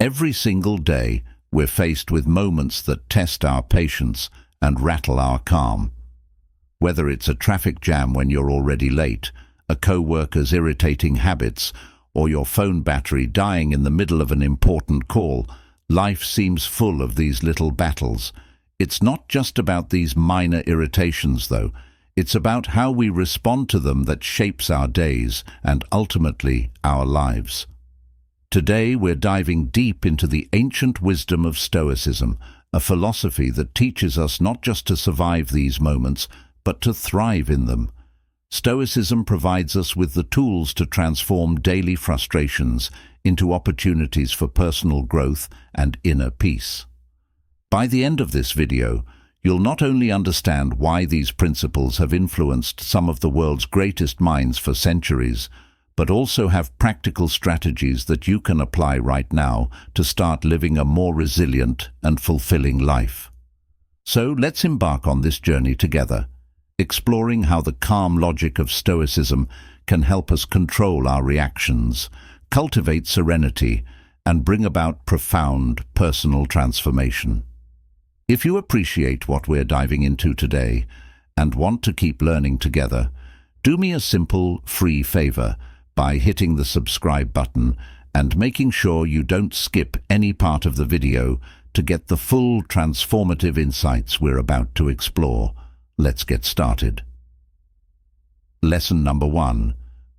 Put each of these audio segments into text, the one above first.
Every single day, we're faced with moments that test our patience and rattle our calm. Whether it's a traffic jam when you're already late, a co-worker's irritating habits, or your phone battery dying in the middle of an important call, life seems full of these little battles. It's not just about these minor irritations, though. It's about how we respond to them that shapes our days and ultimately our lives. Today we're diving deep into the ancient wisdom of Stoicism, a philosophy that teaches us not just to survive these moments, but to thrive in them. Stoicism provides us with the tools to transform daily frustrations into opportunities for personal growth and inner peace. By the end of this video, you'll not only understand why these principles have influenced some of the world's greatest minds for centuries, but also have practical strategies that you can apply right now to start living a more resilient and fulfilling life. So let's embark on this journey together, exploring how the calm logic of Stoicism can help us control our reactions, cultivate serenity, and bring about profound personal transformation. If you appreciate what we're diving into today and want to keep learning together, do me a simple, free favor by hitting the subscribe button and making sure you don't skip any part of the video to get the full transformative insights we're about to explore. Let's get started. Lesson number 1.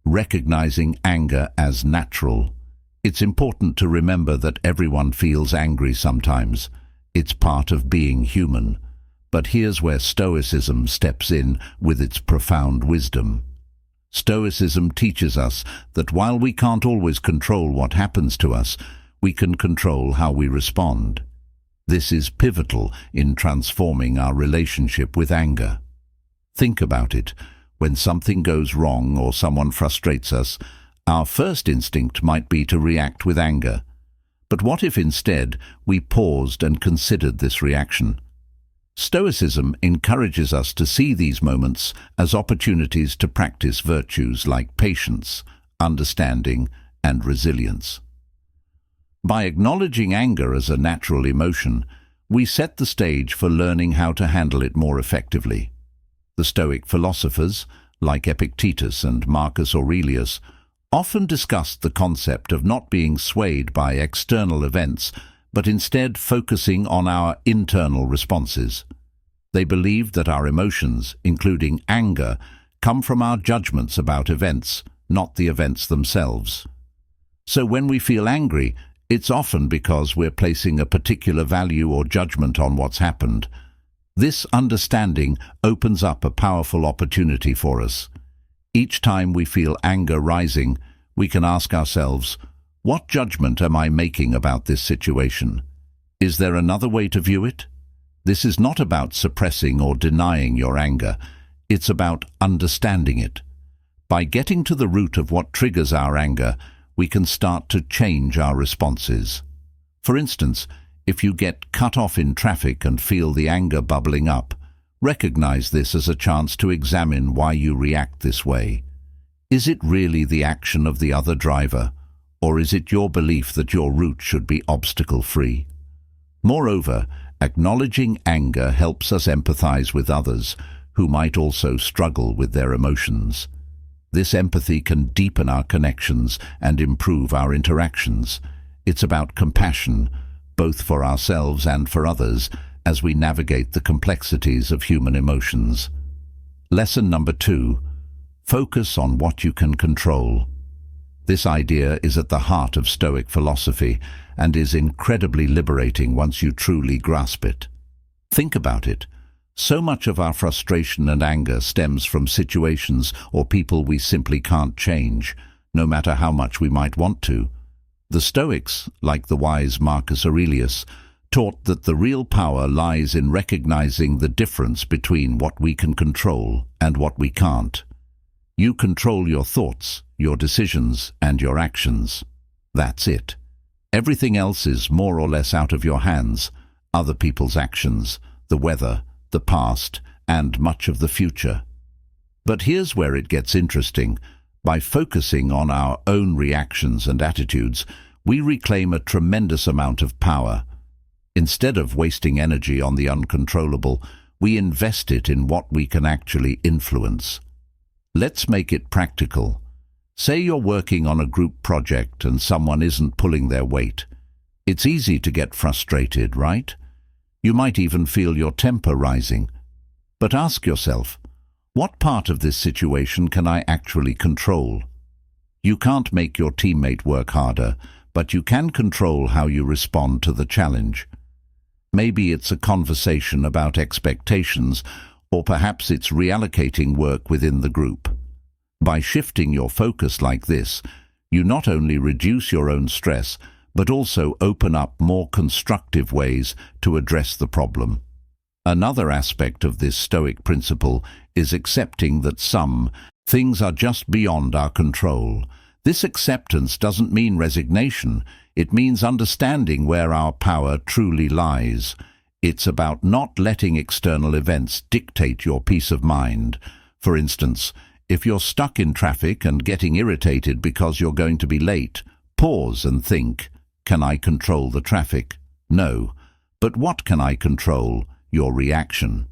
Recognizing anger as natural. It's important to remember that everyone feels angry sometimes. It's part of being human. But here's where Stoicism steps in with its profound wisdom. Stoicism teaches us that while we can't always control what happens to us, we can control how we respond. This is pivotal in transforming our relationship with anger. Think about it. When something goes wrong or someone frustrates us, our first instinct might be to react with anger. But what if instead we paused and considered this reaction? Stoicism encourages us to see these moments as opportunities to practice virtues like patience, understanding, and resilience. By acknowledging anger as a natural emotion, we set the stage for learning how to handle it more effectively. The Stoic philosophers, like Epictetus and Marcus Aurelius, often discussed the concept of not being swayed by external events, but instead focusing on our internal responses. They believed that our emotions, including anger, come from our judgments about events, not the events themselves. So when we feel angry, it's often because we're placing a particular value or judgment on what's happened. This understanding opens up a powerful opportunity for us. Each time we feel anger rising, we can ask ourselves, what judgment am I making about this situation? Is there another way to view it? This is not about suppressing or denying your anger. It's about understanding it. By getting to the root of what triggers our anger, we can start to change our responses. For instance, if you get cut off in traffic and feel the anger bubbling up, recognize this as a chance to examine why you react this way. Is it really the action of the other driver, or is it your belief that your route should be obstacle-free? Moreover, acknowledging anger helps us empathize with others who might also struggle with their emotions. This empathy can deepen our connections and improve our interactions. It's about compassion, both for ourselves and for others, as we navigate the complexities of human emotions. Lesson number 2. Focus on what you can control. This idea is at the heart of Stoic philosophy and is incredibly liberating once you truly grasp it. Think about it. So much of our frustration and anger stems from situations or people we simply can't change, no matter how much we might want to. The Stoics, like the wise Marcus Aurelius, taught that the real power lies in recognizing the difference between what we can control and what we can't. You control your thoughts, your decisions, and your actions. That's it. Everything else is more or less out of your hands: other people's actions, the weather, the past, and much of the future. But here's where it gets interesting. By focusing on our own reactions and attitudes, we reclaim a tremendous amount of power. Instead of wasting energy on the uncontrollable, we invest it in what we can actually influence. Let's make it practical. Say you're working on a group project and someone isn't pulling their weight. It's easy to get frustrated, right? You might even feel your temper rising. But ask yourself, what part of this situation can I actually control? You can't make your teammate work harder, but you can control how you respond to the challenge. Maybe it's a conversation about expectations, or perhaps it's reallocating work within the group. By shifting your focus like this, you not only reduce your own stress, but also open up more constructive ways to address the problem. Another aspect of this Stoic principle is accepting that some things are just beyond our control. This acceptance doesn't mean resignation. It means understanding where our power truly lies. It's about not letting external events dictate your peace of mind. For instance, if you're stuck in traffic and getting irritated because you're going to be late, pause and think, can I control the traffic? No. But what can I control? Your reaction.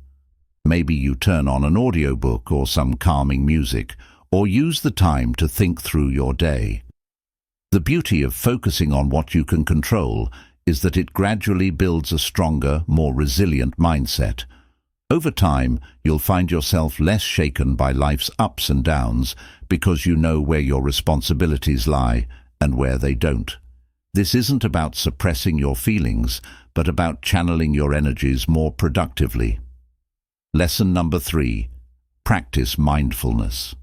Maybe you turn on an audiobook or some calming music, or use the time to think through your day. The beauty of focusing on what you can control is that it gradually builds a stronger, more resilient mindset. Over time, you'll find yourself less shaken by life's ups and downs because you know where your responsibilities lie and where they don't. This isn't about suppressing your feelings, but about channeling your energies more productively. Lesson number 3. Practice mindfulness.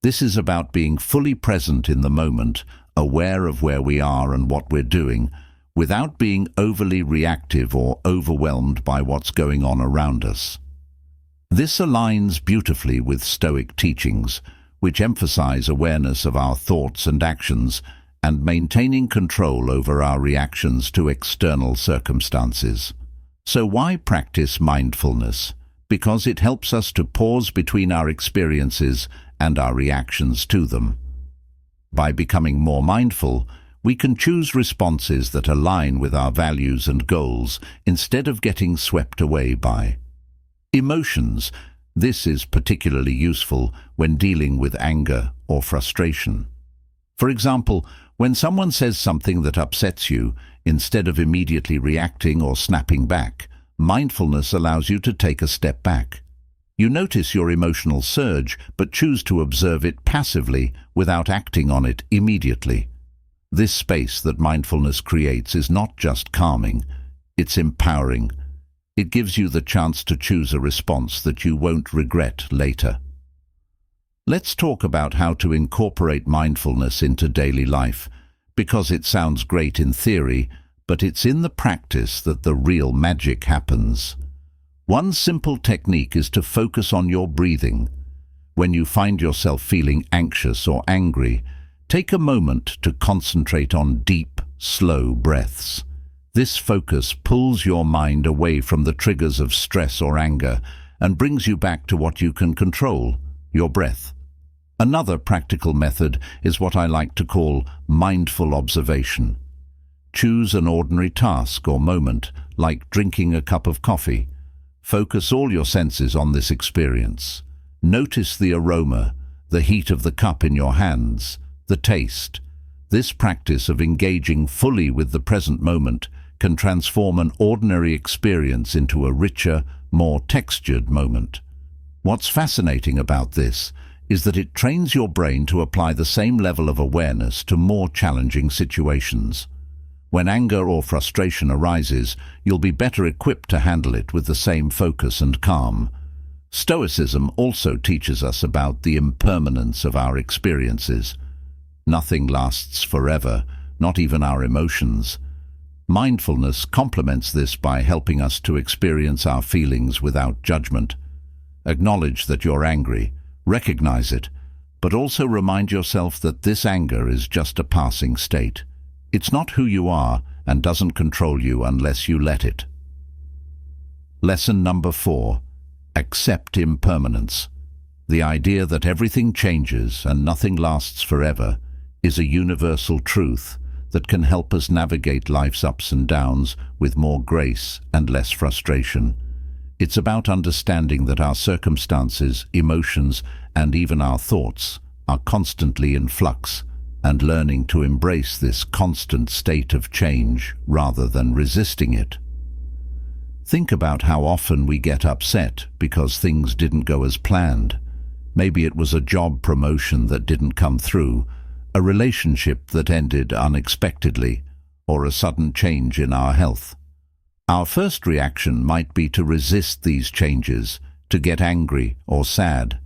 This is about being fully present in the moment, aware of where we are and what we're doing, without being overly reactive or overwhelmed by what's going on around us. This aligns beautifully with Stoic teachings, which emphasize awareness of our thoughts and actions and maintaining control over our reactions to external circumstances. So why practice mindfulness? Because it helps us to pause between our experiences and our reactions to them. By becoming more mindful, we can choose responses that align with our values and goals instead of getting swept away by emotions. This is particularly useful when dealing with anger or frustration. For example, when someone says something that upsets you, instead of immediately reacting or snapping back, mindfulness allows you to take a step back. You notice your emotional surge, but choose to observe it passively without acting on it immediately. This space that mindfulness creates is not just calming, it's empowering. It gives you the chance to choose a response that you won't regret later. Let's talk about how to incorporate mindfulness into daily life, because it sounds great in theory, but it's in the practice that the real magic happens. One simple technique is to focus on your breathing. When you find yourself feeling anxious or angry, take a moment to concentrate on deep, slow breaths. This focus pulls your mind away from the triggers of stress or anger and brings you back to what you can control, your breath. Another practical method is what I like to call mindful observation. Choose an ordinary task or moment, like drinking a cup of coffee. Focus all your senses on this experience. Notice the aroma, the heat of the cup in your hands, the taste. This practice of engaging fully with the present moment can transform an ordinary experience into a richer, more textured moment. What's fascinating about this is that it trains your brain to apply the same level of awareness to more challenging situations. When anger or frustration arises, you'll be better equipped to handle it with the same focus and calm. Stoicism also teaches us about the impermanence of our experiences. Nothing lasts forever, not even our emotions. Mindfulness complements this by helping us to experience our feelings without judgment. Acknowledge that you're angry, recognize it, but also remind yourself that this anger is just a passing state. It's not who you are and doesn't control you unless you let it. Lesson number 4. Accept impermanence. The idea that everything changes and nothing lasts forever is a universal truth that can help us navigate life's ups and downs with more grace and less frustration. It's about understanding that our circumstances, emotions, and even our thoughts are constantly in flux, and learning to embrace this constant state of change rather than resisting it. Think about how often we get upset because things didn't go as planned. Maybe it was a job promotion that didn't come through, a relationship that ended unexpectedly, or a sudden change in our health. Our first reaction might be to resist these changes, to get angry or sad.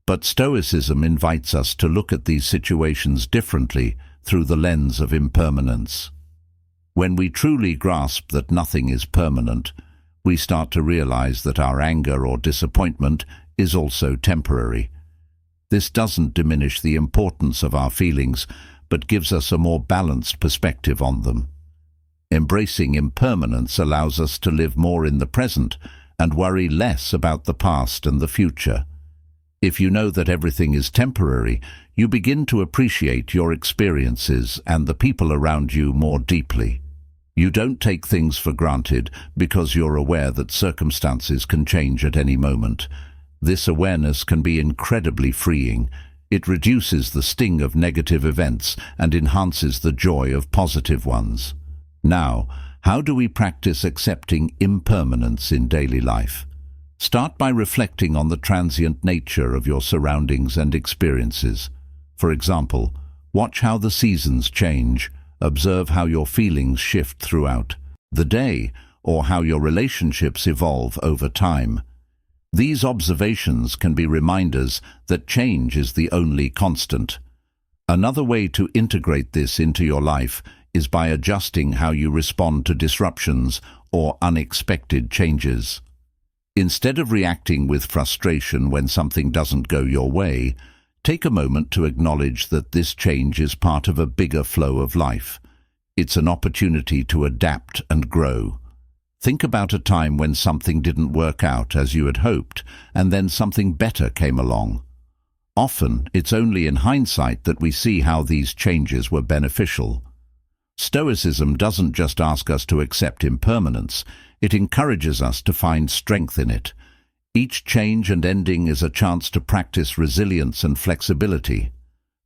But Stoicism invites us to look at these situations differently through the lens of impermanence. When we truly grasp that nothing is permanent, we start to realize that our anger or disappointment is also temporary. This doesn't diminish the importance of our feelings, but gives us a more balanced perspective on them. Embracing impermanence allows us to live more in the present and worry less about the past and the future. If you know that everything is temporary, you begin to appreciate your experiences and the people around you more deeply. You don't take things for granted because you're aware that circumstances can change at any moment. This awareness can be incredibly freeing. It reduces the sting of negative events and enhances the joy of positive ones. Now, how do we practice accepting impermanence in daily life? Start by reflecting on the transient nature of your surroundings and experiences. For example, watch how the seasons change, observe how your feelings shift throughout the day, or how your relationships evolve over time. These observations can be reminders that change is the only constant. Another way to integrate this into your life is by adjusting how you respond to disruptions or unexpected changes. Instead of reacting with frustration when something doesn't go your way, take a moment to acknowledge that this change is part of a bigger flow of life. It's an opportunity to adapt and grow. Think about a time when something didn't work out as you had hoped, and then something better came along. Often, it's only in hindsight that we see how these changes were beneficial. Stoicism doesn't just ask us to accept impermanence, it encourages us to find strength in it. Each change and ending is a chance to practice resilience and flexibility.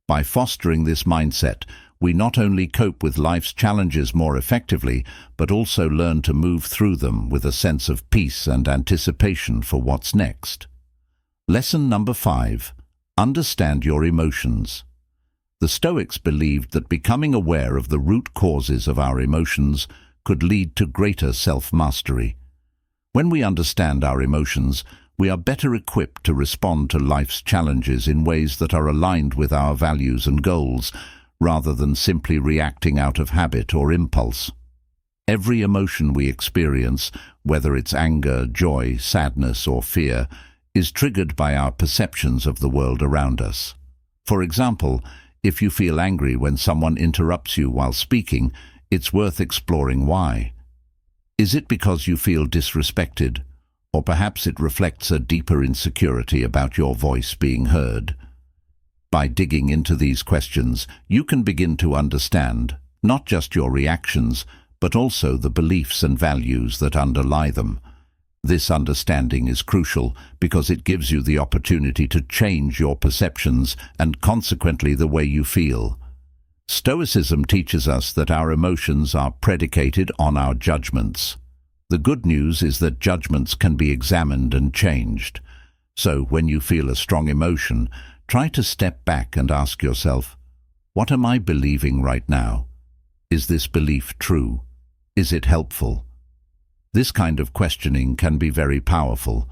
By fostering this mindset, we not only cope with life's challenges more effectively, but also learn to move through them with a sense of peace and anticipation for what's next. Lesson number 5. Understand your emotions. The Stoics believed that becoming aware of the root causes of our emotions could lead to greater self-mastery. When we understand our emotions, we are better equipped to respond to life's challenges in ways that are aligned with our values and goals, rather than simply reacting out of habit or impulse. Every emotion we experience, whether it's anger, joy, sadness, or fear, is triggered by our perceptions of the world around us. For example, if you feel angry when someone interrupts you while speaking, it's worth exploring why. Is it because you feel disrespected? Or perhaps it reflects a deeper insecurity about your voice being heard? By digging into these questions, you can begin to understand not just your reactions, but also the beliefs and values that underlie them. This understanding is crucial because it gives you the opportunity to change your perceptions and consequently the way you feel. Stoicism teaches us that our emotions are predicated on our judgments. The good news is that judgments can be examined and changed. So when you feel a strong emotion, try to step back and ask yourself, what am I believing right now? Is this belief true? Is it helpful? This kind of questioning can be very powerful.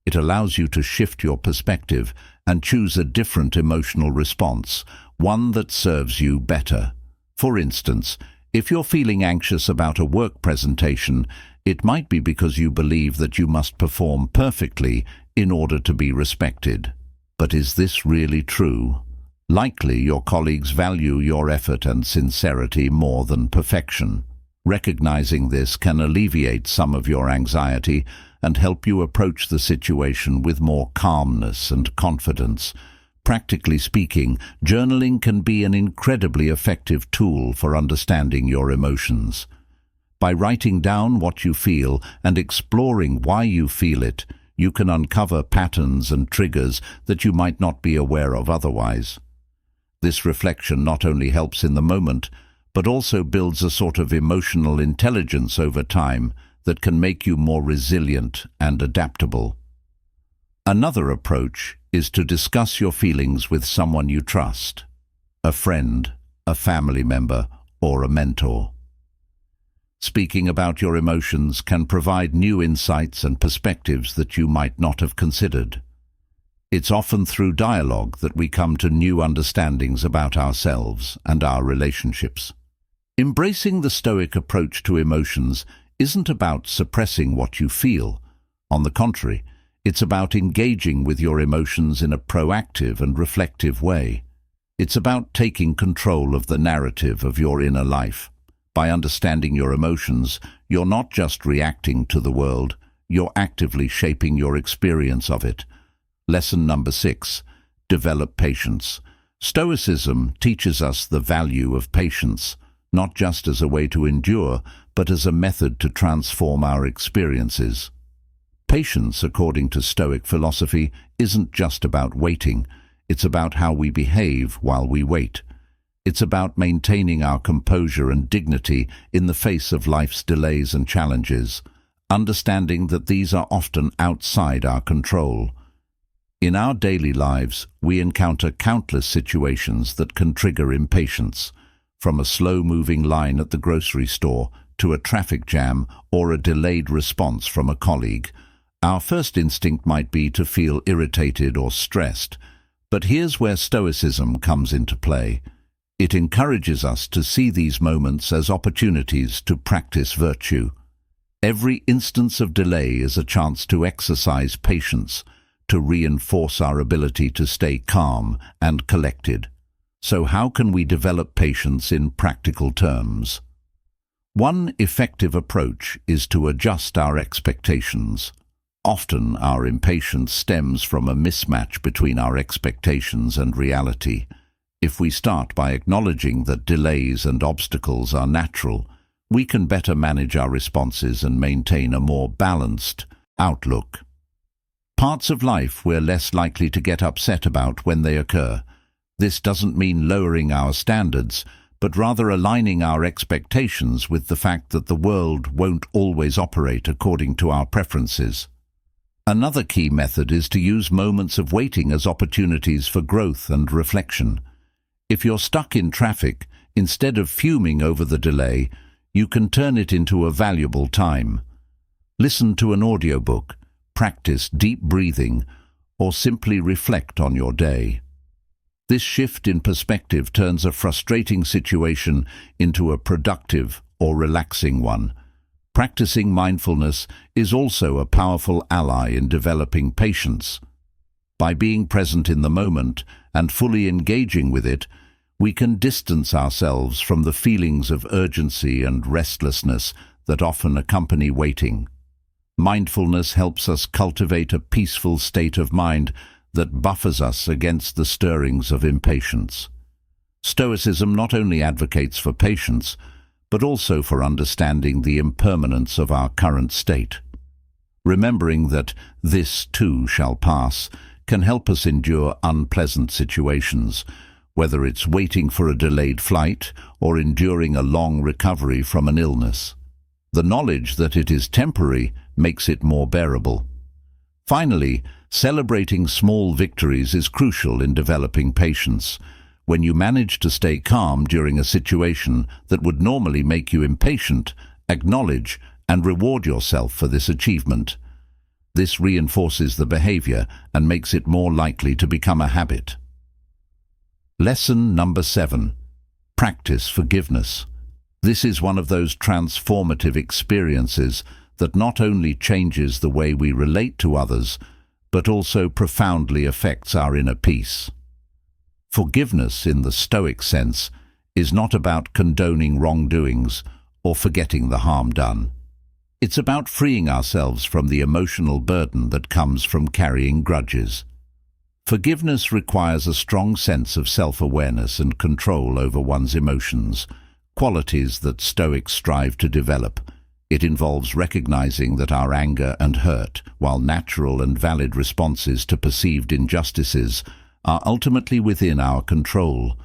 It allows you to shift your perspective and choose a different emotional response, one that serves you better. For instance, if you're feeling anxious about a work presentation, it might be because you believe that you must perform perfectly in order to be respected. But is this really true? Likely your colleagues value your effort and sincerity more than perfection. Recognizing this can alleviate some of your anxiety and help you approach the situation with more calmness and confidence. Practically speaking, journaling can be an incredibly effective tool for understanding your emotions. By writing down what you feel and exploring why you feel it, you can uncover patterns and triggers that you might not be aware of otherwise. This reflection not only helps in the moment, but also builds a sort of emotional intelligence over time that can make you more resilient and adaptable. Another approach is to discuss your feelings with someone you trust, a friend, a family member, or a mentor. Speaking about your emotions can provide new insights and perspectives that you might not have considered. It's often through dialogue that we come to new understandings about ourselves and our relationships. Embracing the Stoic approach to emotions isn't about suppressing what you feel. On the contrary, it's about engaging with your emotions in a proactive and reflective way. It's about taking control of the narrative of your inner life. By understanding your emotions, you're not just reacting to the world, you're actively shaping your experience of it. Lesson number 6. Develop patience. Stoicism teaches us the value of patience, not just as a way to endure, but as a method to transform our experiences. Patience, according to Stoic philosophy, isn't just about waiting. It's about how we behave while we wait. It's about maintaining our composure and dignity in the face of life's delays and challenges, understanding that these are often outside our control. In our daily lives, we encounter countless situations that can trigger impatience, from a slow-moving line at the grocery store to a traffic jam or a delayed response from a colleague. Our first instinct might be to feel irritated or stressed, but here's where Stoicism comes into play. It encourages us to see these moments as opportunities to practice virtue. Every instance of delay is a chance to exercise patience, to reinforce our ability to stay calm and collected. So how can we develop patience in practical terms? One effective approach is to adjust our expectations. Often our impatience stems from a mismatch between our expectations and reality. If we start by acknowledging that delays and obstacles are natural, we can better manage our responses and maintain a more balanced outlook. Parts of life we're less likely to get upset about when they occur. This doesn't mean lowering our standards, but rather aligning our expectations with the fact that the world won't always operate according to our preferences. Another key method is to use moments of waiting as opportunities for growth and reflection. If you're stuck in traffic, instead of fuming over the delay, you can turn it into a valuable time. Listen to an audiobook, practice deep breathing, or simply reflect on your day. This shift in perspective turns a frustrating situation into a productive or relaxing one. Practicing mindfulness is also a powerful ally in developing patience. By being present in the moment and fully engaging with it, we can distance ourselves from the feelings of urgency and restlessness that often accompany waiting. Mindfulness helps us cultivate a peaceful state of mind that buffers us against the stirrings of impatience. Stoicism not only advocates for patience, but also for understanding the impermanence of our current state. Remembering that this too shall pass can help us endure unpleasant situations, whether it's waiting for a delayed flight or enduring a long recovery from an illness. The knowledge that it is temporary makes it more bearable. Finally, celebrating small victories is crucial in developing patience. When you manage to stay calm during a situation that would normally make you impatient, acknowledge and reward yourself for this achievement. This reinforces the behavior and makes it more likely to become a habit. Lesson number 7. Practice forgiveness. This is one of those transformative experiences that not only changes the way we relate to others, but also profoundly affects our inner peace. Forgiveness, in the Stoic sense, is not about condoning wrongdoings or forgetting the harm done. It's about freeing ourselves from the emotional burden that comes from carrying grudges. Forgiveness requires a strong sense of self-awareness and control over one's emotions, qualities that Stoics strive to develop. It involves recognizing that our anger and hurt, while natural and valid responses to perceived injustices, are ultimately within our control.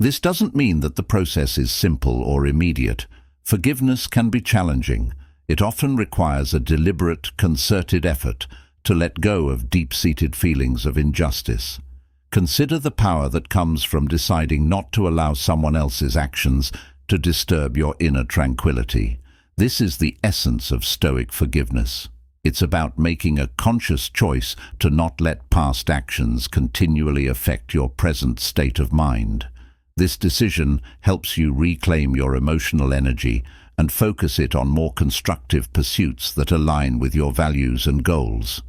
This doesn't mean that the process is simple or immediate. Forgiveness can be challenging. It often requires a deliberate, concerted effort to let go of deep-seated feelings of injustice. Consider the power that comes from deciding not to allow someone else's actions to disturb your inner tranquility. This is the essence of Stoic forgiveness. It's about making a conscious choice to not let past actions continually affect your present state of mind. This decision helps you reclaim your emotional energy and focus it on more constructive pursuits that align with your values and goals.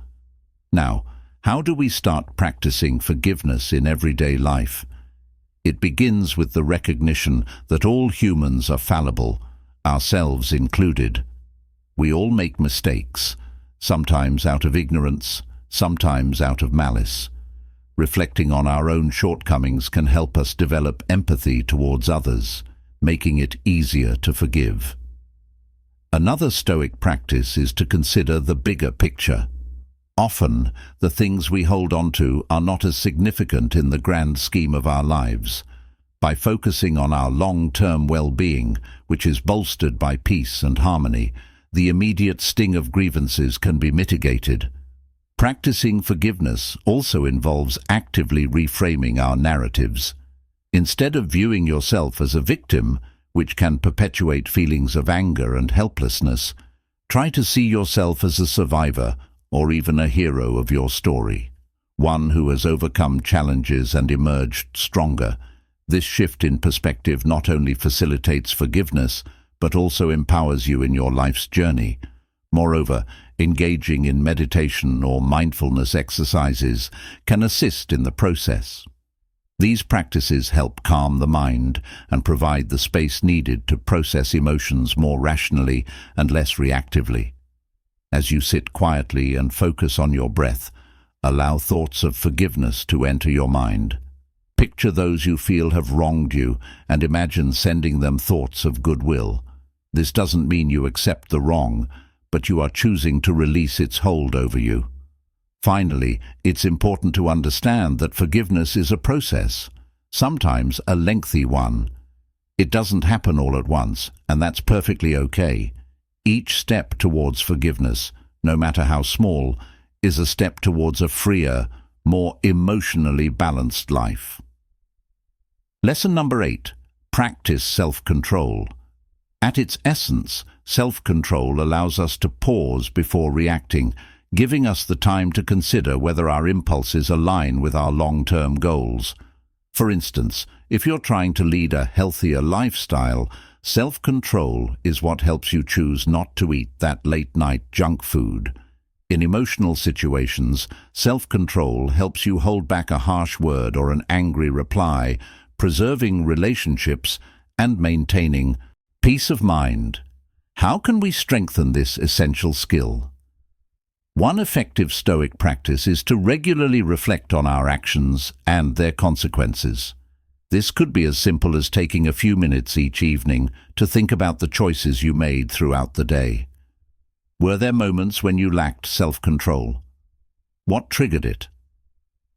Now, how do we start practicing forgiveness in everyday life? It begins with the recognition that all humans are fallible, ourselves included. We all make mistakes, sometimes out of ignorance, sometimes out of malice. Reflecting on our own shortcomings can help us develop empathy towards others, making it easier to forgive. Another Stoic practice is to consider the bigger picture. Often, the things we hold on to are not as significant in the grand scheme of our lives. By focusing on our long-term well-being, which is bolstered by peace and harmony, the immediate sting of grievances can be mitigated. Practicing forgiveness also involves actively reframing our narratives. Instead of viewing yourself as a victim, which can perpetuate feelings of anger and helplessness, try to see yourself as a survivor or even a hero of your story, one who has overcome challenges and emerged stronger. This shift in perspective not only facilitates forgiveness, but also empowers you in your life's journey. Moreover, engaging in meditation or mindfulness exercises can assist in the process. These practices help calm the mind and provide the space needed to process emotions more rationally and less reactively. As you sit quietly and focus on your breath, allow thoughts of forgiveness to enter your mind. Picture those you feel have wronged you and imagine sending them thoughts of goodwill. This doesn't mean you accept the wrong, but you are choosing to release its hold over you. Finally, it's important to understand that forgiveness is a process, sometimes a lengthy one. It doesn't happen all at once, and that's perfectly okay. Each step towards forgiveness, no matter how small, is a step towards a freer, more emotionally balanced life. Lesson number 8. Practice self-control. At its essence, self-control allows us to pause before reacting, giving us the time to consider whether our impulses align with our long-term goals. For instance, if you're trying to lead a healthier lifestyle, self-control is what helps you choose not to eat that late-night junk food. In emotional situations, self-control helps you hold back a harsh word or an angry reply, preserving relationships and maintaining peace of mind. How can we strengthen this essential skill? One effective Stoic practice is to regularly reflect on our actions and their consequences. This could be as simple as taking a few minutes each evening to think about the choices you made throughout the day. Were there moments when you lacked self-control? What triggered it?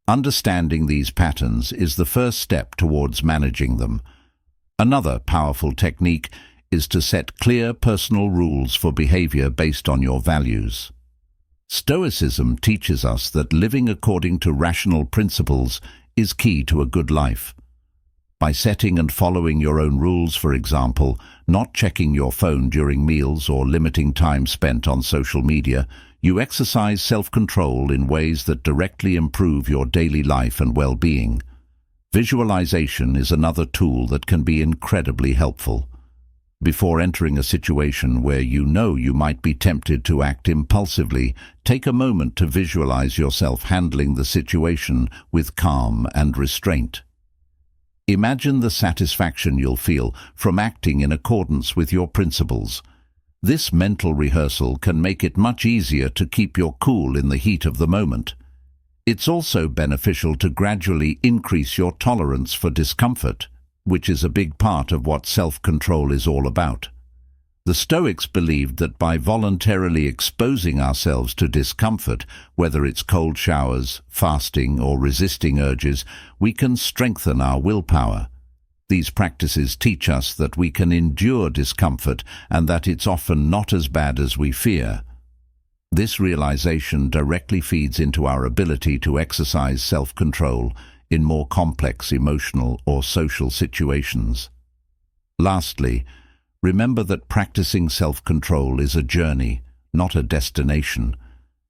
Understanding these patterns is the first step towards managing them. Another powerful technique is to set clear personal rules for behavior based on your values. Stoicism teaches us that living according to rational principles is key to a good life. By setting and following your own rules, for example, not checking your phone during meals or limiting time spent on social media, you exercise self-control in ways that directly improve your daily life and well-being. Visualization is another tool that can be incredibly helpful. Before entering a situation where you know you might be tempted to act impulsively, take a moment to visualize yourself handling the situation with calm and restraint. Imagine the satisfaction you'll feel from acting in accordance with your principles. This mental rehearsal can make it much easier to keep your cool in the heat of the moment. It's also beneficial to gradually increase your tolerance for discomfort, which is a big part of what self-control is all about. The Stoics believed that by voluntarily exposing ourselves to discomfort, whether it's cold showers, fasting, or resisting urges, we can strengthen our willpower. These practices teach us that we can endure discomfort and that it's often not as bad as we fear. This realization directly feeds into our ability to exercise self-control in more complex emotional or social situations. Lastly, remember that practicing self-control is a journey, not a destination.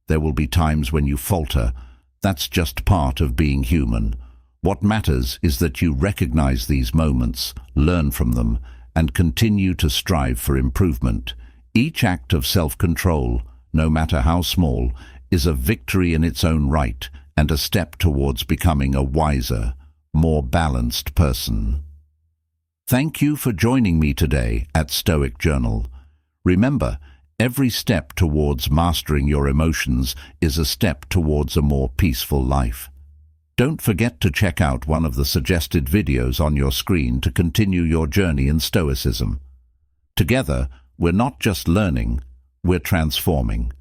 There will be times when you falter. That's just part of being human. What matters is that you recognize these moments, learn from them, and continue to strive for improvement. Each act of self-control, no matter how small, is a victory in its own right and a step towards becoming a wiser, more balanced person. Thank you for joining me today at Stoic Journal. Remember, every step towards mastering your emotions is a step towards a more peaceful life. Don't forget to check out one of the suggested videos on your screen to continue your journey in Stoicism. Together, we're not just learning, we're transforming.